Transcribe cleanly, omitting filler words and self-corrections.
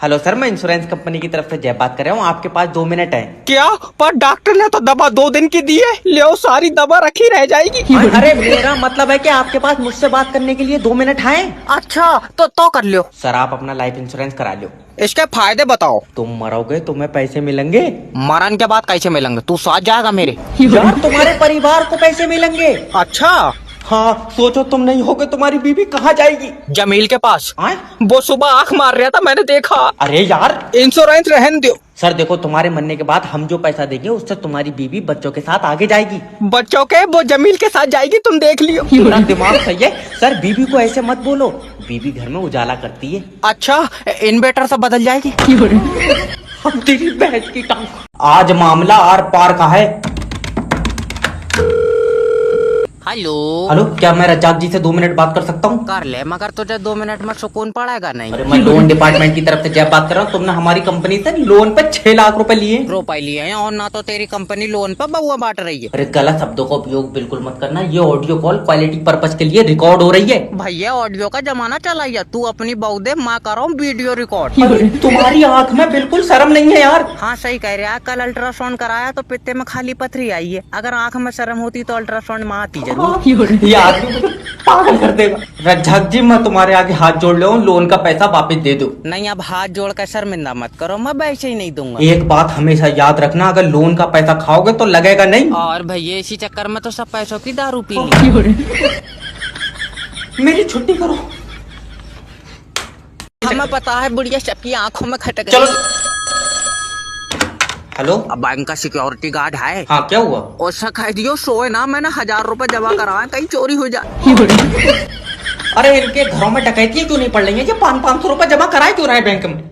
Hello sir, मैं insurance company की तरफ से जय बात कर रहा हूँ। आपके पास 2 मिनट है। क्या? पर डॉक्टर ने तो दवा 2 दिन की दी है, ले सारी दवा रखी रह जाएगी। अरे मेरा मतलब है कि आपके पास मुझसे बात करने के लिए 2 मिनट है। अच्छा तो कर लियो। सर, आप अपना लाइफ इंश्योरेंस करा लो। इसके फायदे बताओ। तुम मरोगे, तुम्हें पैसे मिलेंगे। मरण के बाद कैसे मिलेंगे? तू साथ जाएगा मेरे? यार, तुम्हारे परिवार को पैसे मिलेंगे। अच्छा हाँ, सोचो तुम नहीं होगे तुम्हारी बीवी कहाँ जाएगी? जमील के पास। आए? वो सुबह आंख मार रहा था, मैंने देखा। अरे यार, इंश्योरेंस रहने दो। सर देखो, तुम्हारे मरने के बाद हम जो पैसा देंगे उससे तुम्हारी बीवी बच्चों के साथ आगे जाएगी। बच्चों के वो जमील के साथ जाएगी, तुम देख लियो। पूरा दिमाग सही है। सर, बीवी को ऐसे मत बोलो, बीवी घर में उजाला करती है। अच्छा, इन्वर्टर से बदल जाएगी। हम तेरी बहस की टांग। आज मामला आर पार का है। हेलो हेलो, क्या मैं रज्जाक जी से 2 मिनट बात कर सकता हूँ? कर ले, मगर तुझे 2 मिनट में सुकून पड़ेगा नहीं। अरे मैं लोन डिपार्टमेंट की तरफ से जब बात कर रहा हूँ। तुमने हमारी कंपनी से लोन पे 6 लाख रुपए लिए। रुपए लिए हैं और ना तो तेरी कंपनी लोन पर बउआ बांट रही है। अरे गलत शब्दों का उपयोग बिल्कुल मत करना। ये ऑडियो कॉल क्वालिटी पर्पज के लिए रिकॉर्ड हो रही है। भैया ऑडियो का जमाना चला है, तू अपनी बहू दे, मैं कर रहा हूँ वीडियो रिकॉर्ड। अरे तुम्हारी आंख में बिल्कुल शर्म नहीं है यार। हाँ सही कह रहा है। कल अल्ट्रासाउंड कराया तो पित्ते में खाली पथरी आई है। अगर आंख में शर्म होती तो अल्ट्रासाउंड में आती जरूर। ये आदमी मुझे पागल कर देगा। रज्जाक जी, मैं तुम्हारे आगे हाथ जोड़ ले, लोन का पैसा वापस दे दो। नहीं, अब हाथ जोड़ कर शर्मिंदा मत करो, मैं वैसे ही नहीं दूंगा। एक बात हमेशा याद रखना, अगर लोन का पैसा खाओगे तो लगेगा नहीं। और भैया इसी चक्कर में तो सब पैसों की दारू पी ली। मेरी छुट्टी करो। हमें पता है बुढ़िया सबकी आंखों में खटक चलो। रही। हेलो। अब बैंक का सिक्योरिटी गार्ड है। हाँ, क्या हुआ? उससे कह दियो सोए ना, मैंने 1000 रुपए जमा कराए, कहीं चोरी हो जाए। अरे इनके घरों में डकैती क्यों नहीं पड़ रही है? ये 500 रुपए जमा कराए क्यों रहे बैंक में?